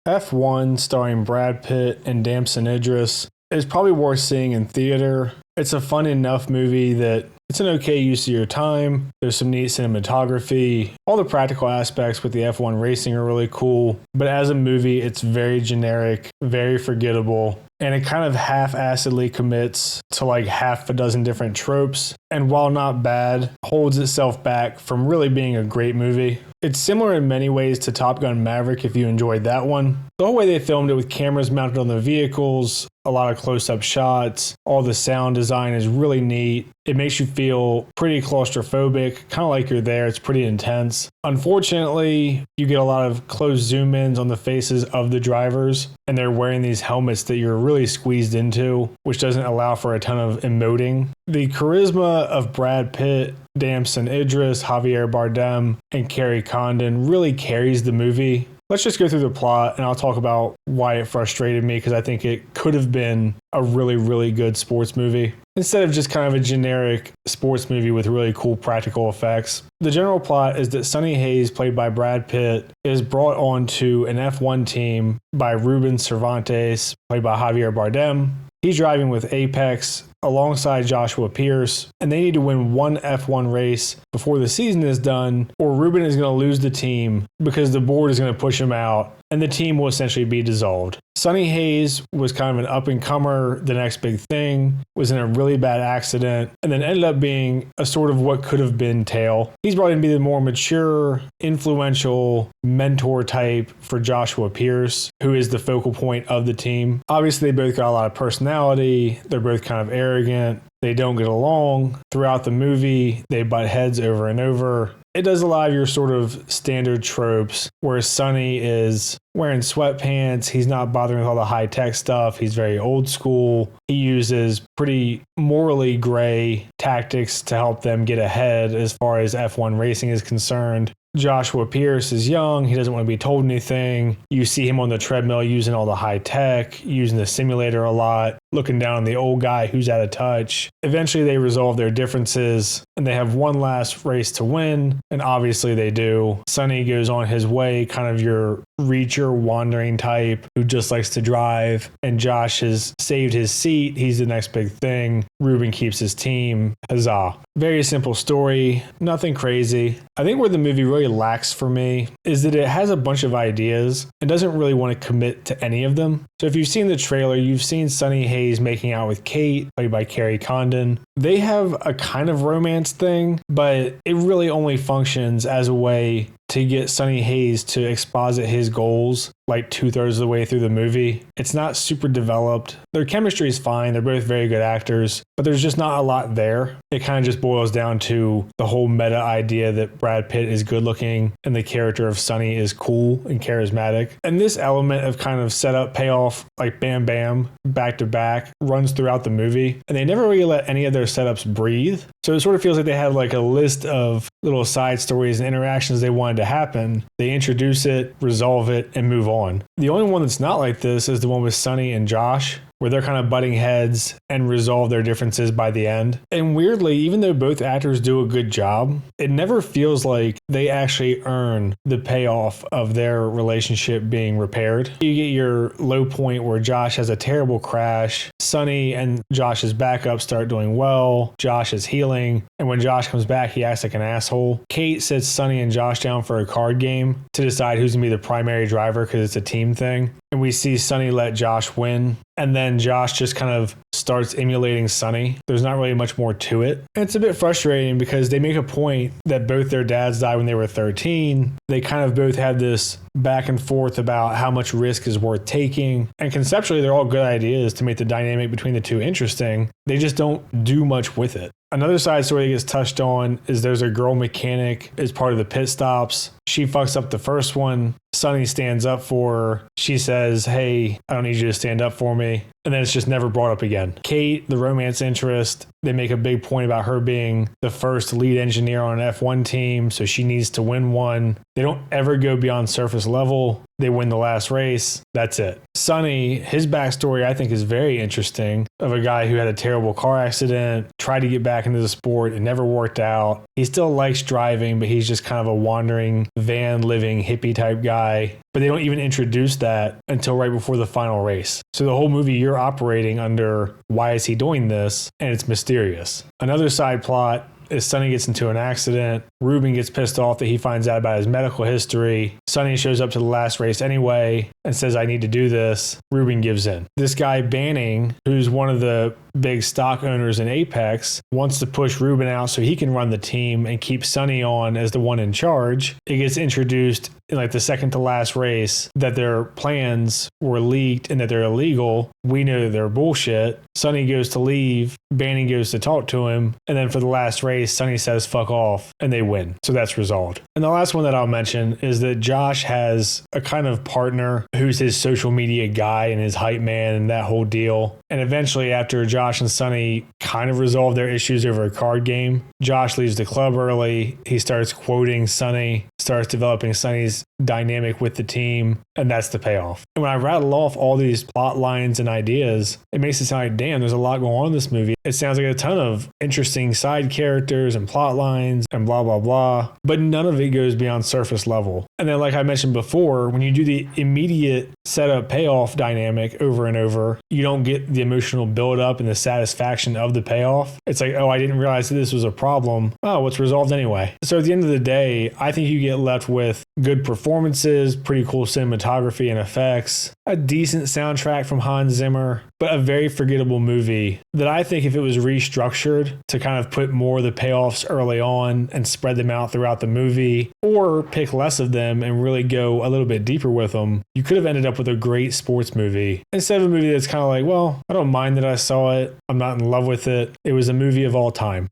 F1, starring Brad Pitt and Damson Idris, is probably worth seeing in theater. It's a fun enough movie that it's an okay use of your time. There's some neat cinematography. All the practical aspects with the F1 racing are really cool. But as a movie, it's very generic, very forgettable, and it kind of half-assedly commits to like half a dozen different tropes. And while not bad, holds itself back from really being a great movie. It's similar in many ways to Top Gun Maverick if you enjoyed that one. The whole way they filmed it with cameras mounted on the vehicles, a lot of close-up shots, all the sound design is really neat. It makes you feel pretty claustrophobic, kind of like you're there. It's pretty intense. Unfortunately, you get a lot of close zoom-ins on the faces of the drivers, and they're wearing these helmets that you're really squeezed into, which doesn't allow for a ton of emoting. The charisma of Brad Pitt, Damson Idris, Javier Bardem, and Kerry Condon really carries the movie. Let's just go through the plot and I'll talk about why it frustrated me, because I think it could have been a really, really good sports movie instead of just kind of a generic sports movie with really cool practical effects. The general plot is that Sonny Hayes, played by Brad Pitt, is brought onto an F1 team by Ruben Cervantes, played by Javier Bardem. He's driving with Apex alongside Joshua Pierce, and they need to win one F1 race before the season is done, or Ruben is going to lose the team because the board is going to push him out, and the team will essentially be dissolved. Sonny Hayes was kind of an up-and-comer, the next big thing, was in a really bad accident, and then ended up being a sort of what could have been tail. He's brought in to be the more mature, influential mentor type for Joshua Pierce, who is the focal point of the team. Obviously, they both got a lot of personality. They're both kind of arrogant. They don't get along. Throughout the movie, they butt heads over and over. It does a lot of your sort of standard tropes, where Sonny is wearing sweatpants. He's not bothering with all the high-tech stuff. He's very old school. He uses pretty morally gray tactics to help them get ahead as far as F1 racing is concerned. Joshua Pierce is young. He doesn't want to be told anything. You see him on the treadmill using all the high tech, using the simulator a lot, looking down on the old guy who's out of touch. Eventually they resolve their differences and they have one last race to win. And obviously they do. Sonny goes on his way, kind of your reacher, wandering type who just likes to drive. And Josh has saved his seat. He's the next big thing. Ruben keeps his team. Huzzah. Very simple story. Nothing crazy. I think where the movie really lacks for me is that it has a bunch of ideas and doesn't really want to commit to any of them. So if you've seen the trailer, you've seen Sonny Hayes making out with Kate, played by Kerry Condon. They have a kind of romance thing, but it really only functions as a way to get Sonny Hayes to exposit his goals like 2/3 of the way through the movie. It's not super developed. Their chemistry is fine. They're both very good actors, but there's just not a lot there. It kind of just boils down to the whole meta idea that Brad Pitt is good looking and the character of Sonny is cool and charismatic. And this element of kind of setup, payoff, like bam, bam, back to back runs throughout the movie. And they never really let any of their setups breathe. So it sort of feels like they had like a list of little side stories and interactions they wanted to happen. They introduce it, resolve it, and move on. The only one that's not like this is the one with Sonny and Josh, where they're kind of butting heads and resolve their differences by the end. And weirdly, even though both actors do a good job, it never feels like they actually earn the payoff of their relationship being repaired. You get your low point where Josh has a terrible crash. Sonny and Josh's backup start doing well. Josh is healing. And when Josh comes back, he acts like an asshole. Kate sits Sonny and Josh down for a card game to decide who's going to be the primary driver because it's a team thing. And we see Sonny let Josh win. And then Josh just kind of starts emulating Sonny. There's not really much more to it. And it's a bit frustrating because they make a point that both their dads died when they were 13. They kind of both had this back and forth about how much risk is worth taking. And conceptually, they're all good ideas to make the dynamic between the two interesting. They just don't do much with it. Another side story that gets touched on is there's a girl mechanic as part of the pit stops. She fucks up the first one. Sonny stands up for her. She says, "Hey, I don't need you to stand up for me." And then it's just never brought up again. Kate, the romance interest, they make a big point about her being the first lead engineer on an F1 team, so she needs to win one. They don't ever go beyond surface level. They win the last race. That's it. Sonny, his backstory I think is very interesting, of a guy who had a terrible car accident, tried to get back into the sport, it never worked out. He still likes driving, but he's just kind of a wandering, van living hippie type guy. but they don't even introduce that until right before the final race. So the whole movie you're operating under, why is he doing this? And it's mysterious. Another side plot is Sonny gets into an accident. Ruben gets pissed off that he finds out about his medical history. Sonny shows up to the last race anyway and says, I need to do this. Ruben gives in. This guy Banning, who's one of the big stock owners in Apex, wants to push Ruben out so he can run the team and keep Sonny on as the one in charge. It gets introduced in like the second to last race that their plans were leaked and that they're illegal. We know that they're bullshit. Sonny goes to leave. Banning goes to talk to him. And then for the last race, Sonny says, fuck off, and they win. So that's resolved. And the last one that I'll mention is that Josh has a kind of partner who's his social media guy and his hype man and that whole deal. And eventually, after Josh and Sonny kind of resolve their issues over a card game, Josh leaves the club early. He starts quoting Sonny, starts developing Sonny's dynamic with the team, and that's the payoff. And when I rattle off all these plot lines and ideas, it makes it sound like, damn, there's a lot going on in this movie. It sounds like a ton of interesting side characters and plot lines and blah, blah, blah, but none of it goes beyond surface level. And then, like I mentioned before, when you do the immediate setup payoff dynamic over and over, you don't get the emotional buildup and the satisfaction of the payoff. It's like, oh, I didn't realize that this was a problem. Oh, it's resolved anyway. So at the end of the day, I think you get left with good performances, pretty cool cinematography and effects, a decent soundtrack from Hans Zimmer, but a very forgettable movie that I think if it was restructured to kind of put more of the payoffs early on and spread them out throughout the movie, or pick less of them and really go a little bit deeper with them, you could have ended up with a great sports movie instead of a movie that's kind of like, well, I don't mind that I saw it. I'm not in love with it. It was a movie of all time.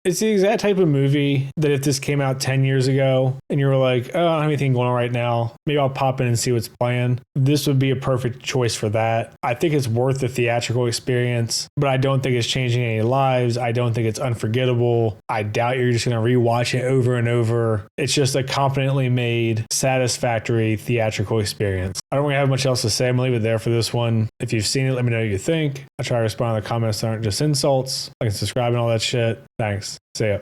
It's the exact type of movie that if this came out 10 years ago and you were like, oh, I don't have anything going on right now, maybe I'll pop in and see what's playing. This would be a perfect choice for that. I think it's worth the theatrical experience, but I don't think it's changing any lives. I don't think it's unforgettable. I doubt you're just going to rewatch it over and over. It's just a competently made, satisfactory theatrical experience. I don't really have much else to say. I'm going to leave it there for this one. If you've seen it, let me know what you think. I try to respond to the comments that aren't just insults. Like and subscribe and all that shit. Thanks. See ya.